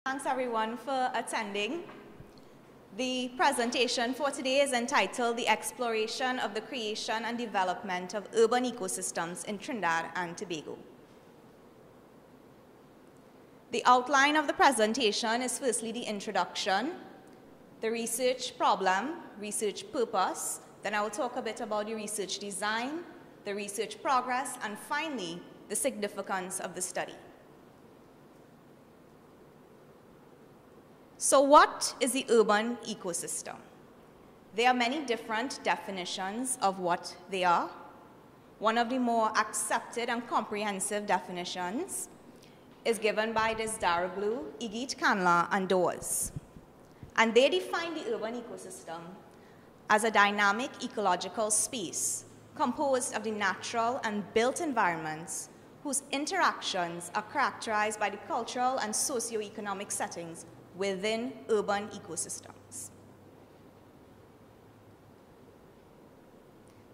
Thanks everyone for attending. The presentation for today is entitled The Exploration of the Creation and Development of Urban Ecosystems in Trinidad and Tobago. The outline of the presentation is firstly the introduction, the research problem, research purpose, then I will talk a bit about the research design, the research progress, and finally, the significance of the study. So what is the urban ecosystem? There are many different definitions of what they are. One of the more accepted and comprehensive definitions is given by Desdaroglu, Igit Kanla, and Dawes. And they define the urban ecosystem as a dynamic ecological space composed of the natural and built environments whose interactions are characterized by the cultural and socio-economic settings within urban ecosystems.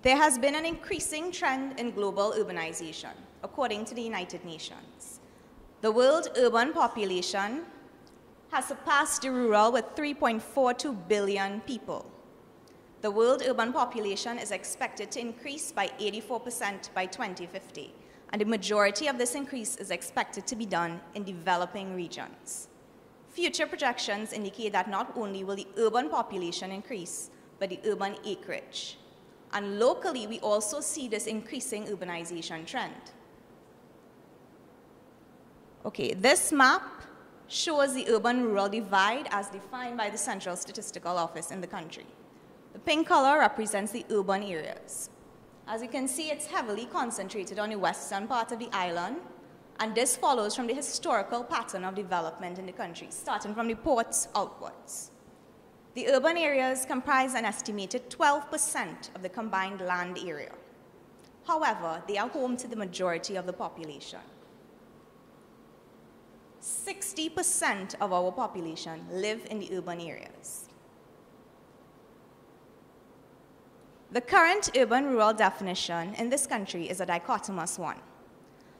There has been an increasing trend in global urbanization, according to the United Nations. The world urban population has surpassed the rural with 3.42 billion people. The world urban population is expected to increase by 84% by 2050, and the majority of this increase is expected to be done in developing regions. Future projections indicate that not only will the urban population increase, but the urban acreage. And locally, we also see this increasing urbanization trend. Okay, this map shows the urban-rural divide as defined by the Central Statistical Office in the country. The pink color represents the urban areas. As you can see, it's heavily concentrated on the western part of the island, and this follows from the historical pattern of development in the country, starting from the ports outwards. The urban areas comprise an estimated 12% of the combined land area. However, they are home to the majority of the population. 60% of our population live in the urban areas. The current urban-rural definition in this country is a dichotomous one.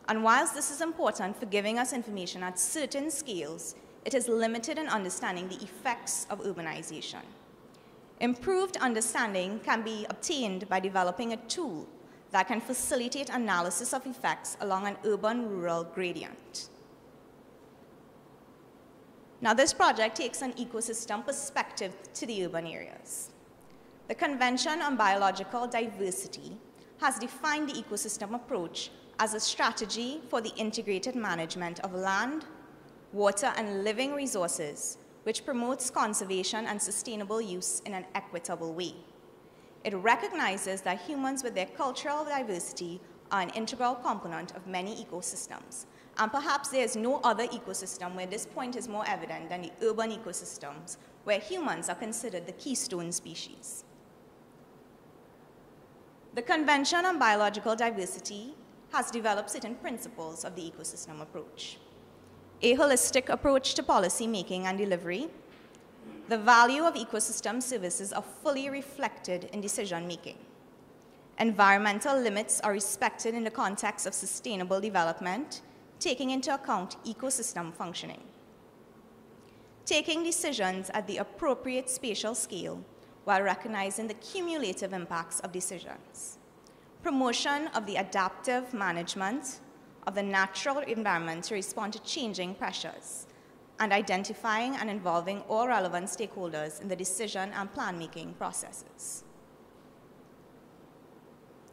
And whilst this is important for giving us information at certain scales, it is limited in understanding the effects of urbanization. Improved understanding can be obtained by developing a tool that can facilitate analysis of effects along an urban-rural gradient. Now, this project takes an ecosystem perspective to the urban areas. The Convention on Biological Diversity has defined the ecosystem approach as a strategy for the integrated management of land, water, and living resources, which promotes conservation and sustainable use in an equitable way. It recognizes that humans with their cultural diversity are an integral component of many ecosystems, and perhaps there is no other ecosystem where this point is more evident than the urban ecosystems, where humans are considered the keystone species. The Convention on Biological Diversity has developed certain principles of the ecosystem approach. A holistic approach to policy making and delivery. The value of ecosystem services are fully reflected in decision making. Environmental limits are respected in the context of sustainable development, taking into account ecosystem functioning. Taking decisions at the appropriate spatial scale while recognizing the cumulative impacts of decisions. Promotion of the adaptive management of the natural environment to respond to changing pressures, and identifying and involving all relevant stakeholders in the decision and plan-making processes.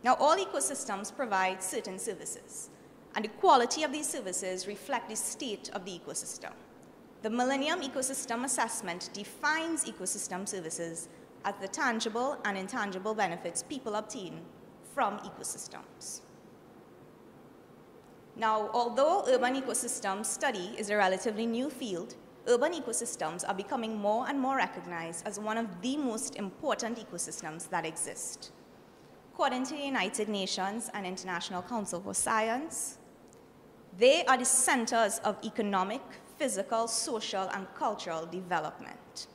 Now, all ecosystems provide certain services, and the quality of these services reflect the state of the ecosystem. The Millennium Ecosystem Assessment defines ecosystem services as the tangible and intangible benefits people obtain from ecosystems. Now, although urban ecosystem study is a relatively new field, urban ecosystems are becoming more and more recognized as one of the most important ecosystems that exist. According to the United Nations and International Council for Science, they are the centers of economic, physical, social, and cultural development.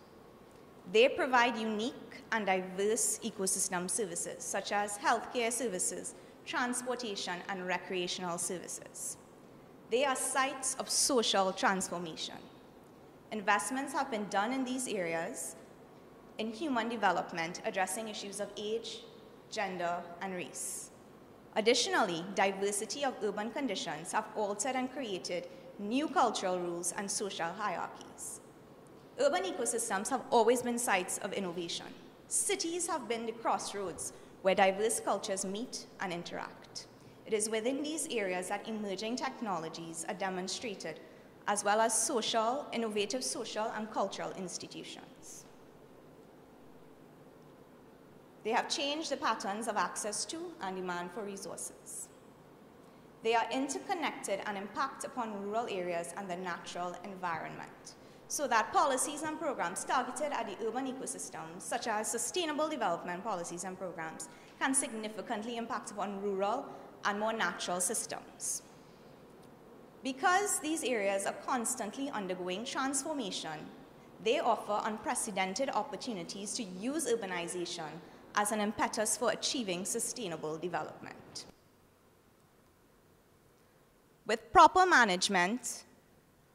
They provide unique and diverse ecosystem services, such as healthcare services, transportation, and recreational services. They are sites of social transformation. investments have been done in these areas in human development, addressing issues of age, gender, and race. Additionally, diversity of urban conditions have altered and created new cultural rules and social hierarchies. Urban ecosystems have always been sites of innovation. Cities have been the crossroads where diverse cultures meet and interact. It is within these areas that emerging technologies are demonstrated, as well as innovative social and cultural institutions. They have changed the patterns of access to and demand for resources. They are interconnected and impact upon rural areas and the natural environment, so that policies and programs targeted at the urban ecosystems, such as sustainable development policies and programs, can significantly impact upon rural and more natural systems. Because these areas are constantly undergoing transformation, they offer unprecedented opportunities to use urbanization as an impetus for achieving sustainable development. With proper management,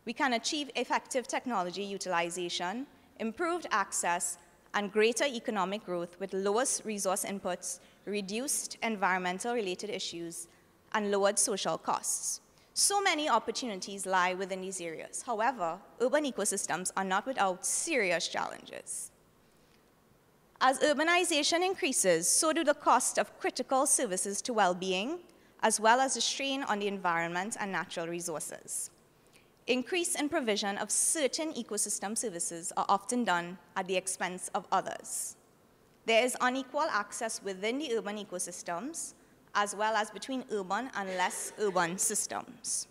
we can achieve effective technology utilization, improved access, and greater economic growth with lowest resource inputs, reduced environmental-related issues, and lowered social costs. So many opportunities lie within these areas. However, urban ecosystems are not without serious challenges. As urbanization increases, so do the cost of critical services to well-being, as well as the strain on the environment and natural resources. Increase in provision of certain ecosystem services are often done at the expense of others. There is unequal access within the urban ecosystems, as well as between urban and less urban systems.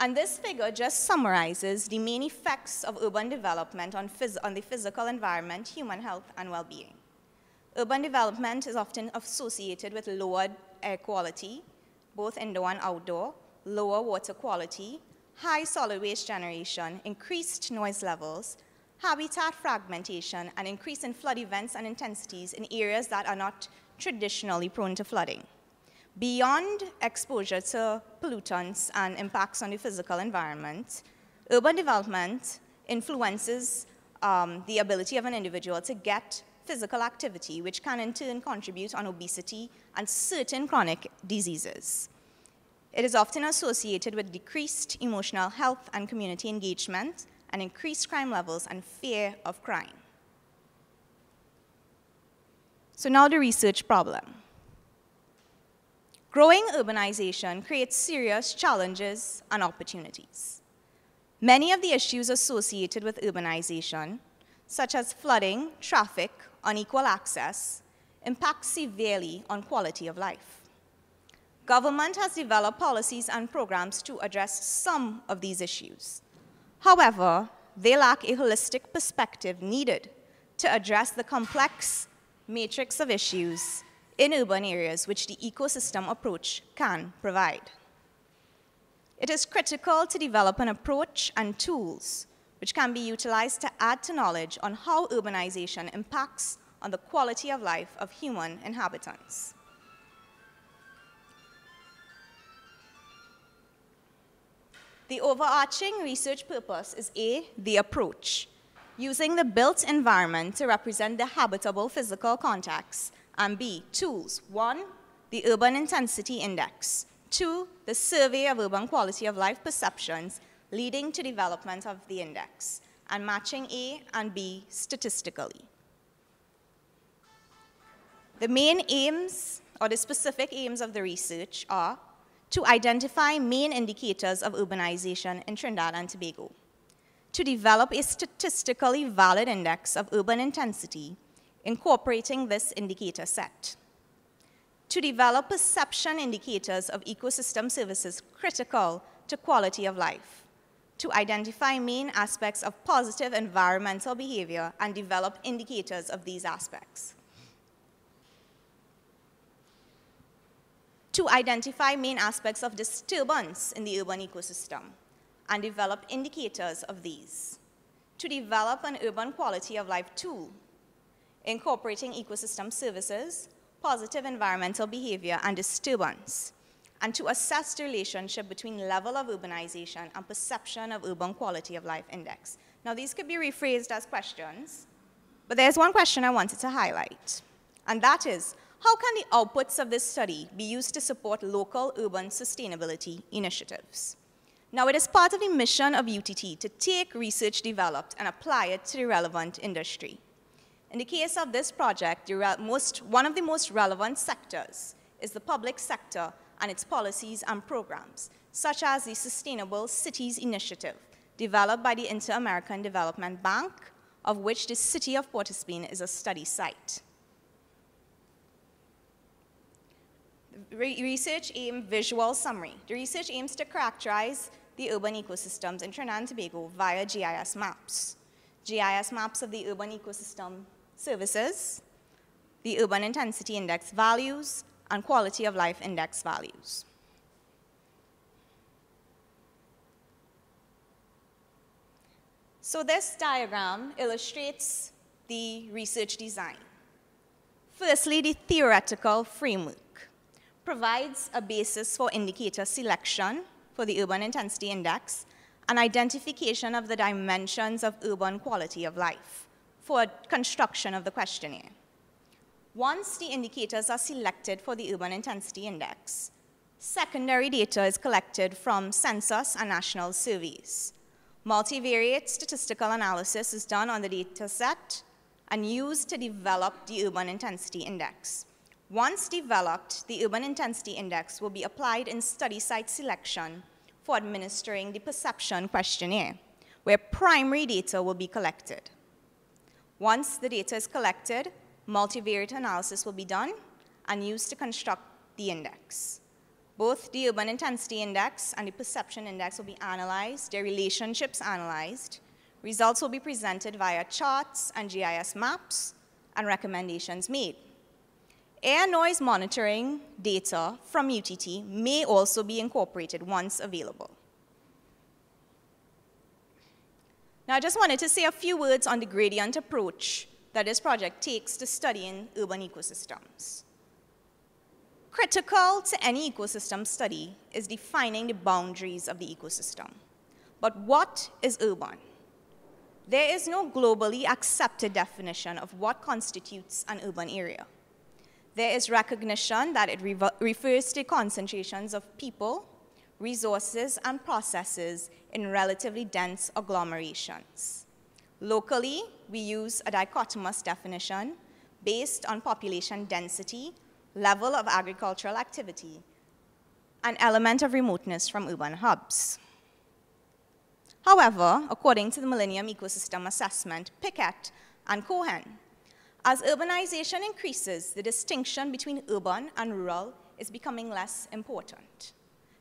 And this figure just summarizes the main effects of urban development on the physical environment, human health, and well-being. Urban development is often associated with lowered air quality, both indoor and outdoor, lower water quality, high solid waste generation, increased noise levels, habitat fragmentation, and increase in flood events and intensities in areas that are not traditionally prone to flooding. Beyond exposure to pollutants and impacts on the physical environment, urban development influences the ability of an individual to get physical activity, which can in turn contribute on obesity and certain chronic diseases. It is often associated with decreased emotional health and community engagement, and increased crime levels and fear of crime. So now the research problem. Growing urbanization creates serious challenges and opportunities. Many of the issues associated with urbanization, such as flooding, traffic, unequal access, impact severely on quality of life. Government has developed policies and programs to address some of these issues. However, they lack a holistic perspective needed to address the complex matrix of issues in urban areas which the ecosystem approach can provide. It is critical to develop an approach and tools which can be utilized to add to knowledge on how urbanization impacts on the quality of life of human inhabitants. The overarching research purpose is A, the approach, using the built environment to represent the habitable physical context, and B, tools. 1, the urban intensity index. 2, the survey of urban quality of life perceptions leading to development of the index, and matching A and B statistically. The main aims, or the specific aims of the research are to identify main indicators of urbanization in Trinidad and Tobago, to develop a statistically valid index of urban intensity incorporating this indicator set, to develop perception indicators of ecosystem services critical to quality of life, to identify main aspects of positive environmental behavior and develop indicators of these aspects, to identify main aspects of disturbance in the urban ecosystem and develop indicators of these, to develop an urban quality of life tool incorporating ecosystem services, positive environmental behavior, and disturbance, and to assess the relationship between level of urbanization and perception of urban quality of life index. Now, these could be rephrased as questions, but there's one question I wanted to highlight, and that is, how can the outputs of this study be used to support local urban sustainability initiatives? Now, it is part of the mission of UTT to take research developed and apply it to the relevant industry. In the case of this project, one of the most relevant sectors is the public sector and its policies and programs, such as the Sustainable Cities Initiative, developed by the Inter-American Development Bank, of which the city of Port of Spain is a study site. Research aim visual summary. The research aims to characterize the urban ecosystems in Trinidad and Tobago via GIS maps. GIS maps of the urban ecosystem services, the urban intensity index values, and quality of life index values. So this diagram illustrates the research design. Firstly, the theoretical framework provides a basis for indicator selection for the urban intensity index and identification of the dimensions of urban quality of life for construction of the questionnaire. Once the indicators are selected for the urban intensity index, secondary data is collected from census and national surveys. Multivariate statistical analysis is done on the data set and used to develop the urban intensity index. Once developed, the urban intensity index will be applied in study site selection for administering the perception questionnaire, where primary data will be collected. Once the data is collected, multivariate analysis will be done and used to construct the index. Both the urban intensity index and the perception index will be analyzed, their relationships analyzed. Results will be presented via charts and GIS maps and recommendations made. Air noise monitoring data from UTT may also be incorporated once available. Now, I just wanted to say a few words on the gradient approach that this project takes to studying urban ecosystems. Critical to any ecosystem study is defining the boundaries of the ecosystem. But what is urban? There is no globally accepted definition of what constitutes an urban area. There is recognition that it refers to concentrations of people, resources, and processes in relatively dense agglomerations. Locally, we use a dichotomous definition based on population density, level of agricultural activity, and element of remoteness from urban hubs. However, according to the Millennium Ecosystem Assessment, Pickett and Cohen, as urbanization increases, the distinction between urban and rural is becoming less important.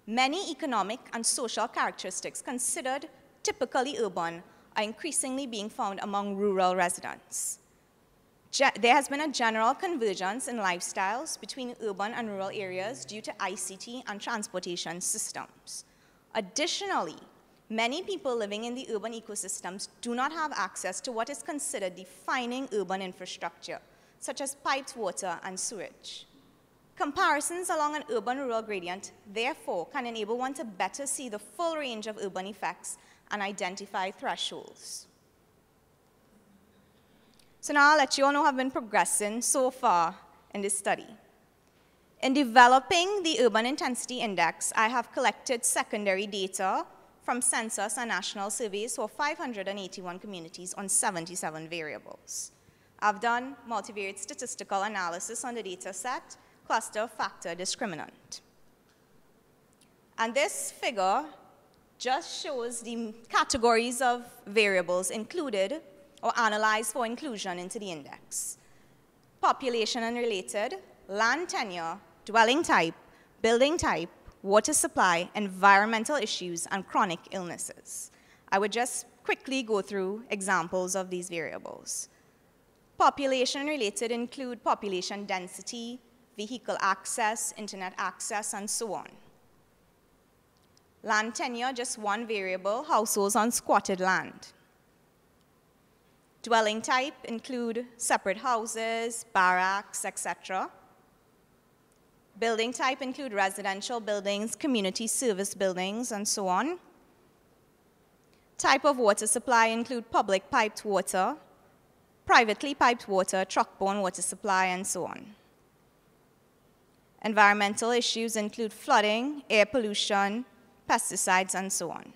Many economic and social characteristics considered typically urban are increasingly being found among rural residents. There has been a general convergence in lifestyles between urban and rural areas due to ICT and transportation systems. Additionally, many people living in the urban ecosystems do not have access to what is considered defining urban infrastructure, such as piped water and sewage. Comparisons along an urban-rural gradient, therefore, can enable one to better see the full range of urban effects and identify thresholds. So now I'll let you all know how I've been progressing so far in this study. In developing the Urban Intensity Index, I have collected secondary data from census and national surveys for 581 communities on 77 variables. I've done multivariate statistical analysis on the data set, cluster, factor, discriminant. And this figure just shows the categories of variables included or analyzed for inclusion into the index. Population and related, land tenure, dwelling type, building type, water supply, environmental issues, and chronic illnesses. I would just quickly go through examples of these variables. Population related include population density, vehicle access, internet access, and so on. Land tenure, just one variable, households on squatted land. Dwelling type include separate houses, barracks, etc. Building type include residential buildings, community service buildings, and so on. Type of water supply include public piped water, privately piped water, truck-borne water supply, and so on. Environmental issues include flooding, air pollution, pesticides, and so on.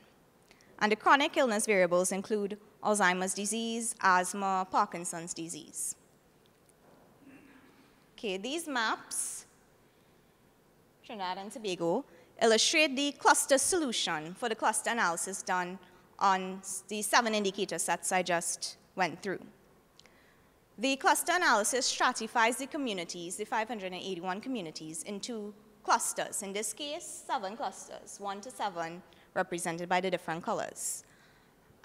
And the chronic illness variables include Alzheimer's disease, asthma, Parkinson's disease. Okay, these maps, Trinidad and Tobago, illustrate the cluster solution for the cluster analysis done on the 7 indicator sets I just went through. The cluster analysis stratifies the communities, the 581 communities, into clusters. In this case, 7 clusters, 1 to 7, represented by the different colors.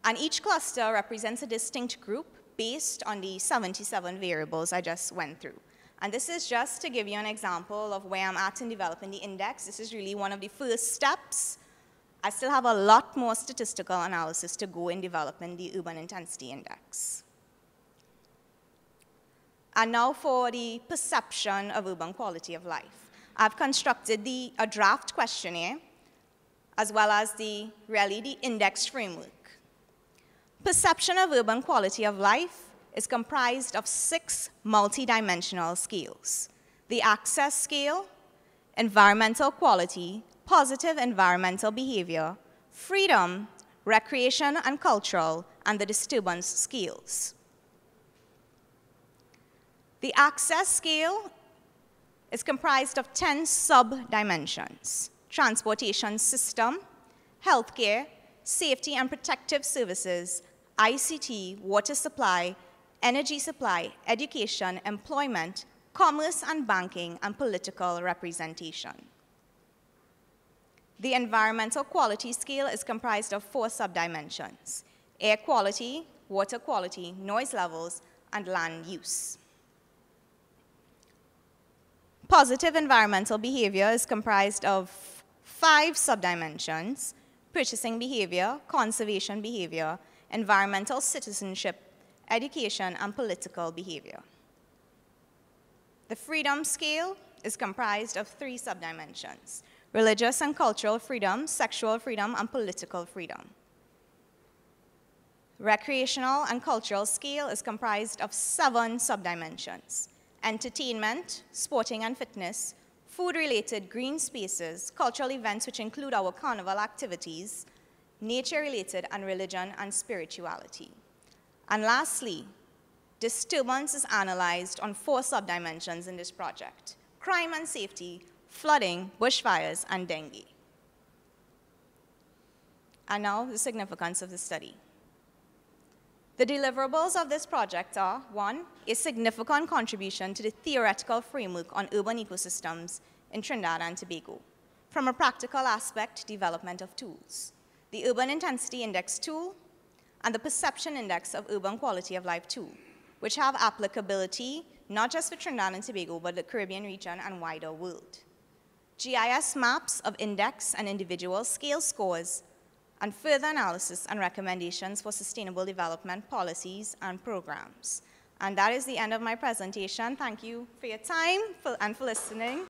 And each cluster represents a distinct group based on the 77 variables I just went through. And this is just to give you an example of where I'm at in developing the index. This is really one of the first steps. I still have a lot more statistical analysis to go in developing the urban intensity index. And now for the perception of urban quality of life. I've constructed a draft questionnaire, as well as the index framework. Perception of urban quality of life is comprised of 6 multidimensional scales: the access scale, environmental quality, positive environmental behavior, freedom, recreation and cultural, and the disturbance scales. The access scale is comprised of 10 sub-dimensions: transportation system, healthcare, safety and protective services, ICT, water supply, energy supply, education, employment, commerce and banking, and political representation. The environmental quality scale is comprised of 4 sub-dimensions: air quality, water quality, noise levels, and land use. Positive environmental behavior is comprised of 5 sub-dimensions: purchasing behavior, conservation behavior, environmental citizenship, education, and political behavior. The freedom scale is comprised of 3 sub-dimensions: religious and cultural freedom, sexual freedom, and political freedom. Recreational and cultural scale is comprised of 7 sub-dimensions: entertainment, sporting and fitness, food-related green spaces, cultural events which include our carnival activities, nature-related, and religion and spirituality. And lastly, disturbance is analyzed on 4 sub-dimensions in this project: crime and safety, flooding, bushfires, and dengue. And now the significance of the study. The deliverables of this project are: 1, a significant contribution to the theoretical framework on urban ecosystems in Trinidad and Tobago. From a practical aspect, development of tools: the Urban Intensity Index tool and the Perception Index of Urban Quality of Life tool, which have applicability not just for Trinidad and Tobago, but the Caribbean region and wider world. GIS maps of index and individual scale scores, and further analysis and recommendations for sustainable development policies and programs. And that is the end of my presentation. Thank you for your time and for listening.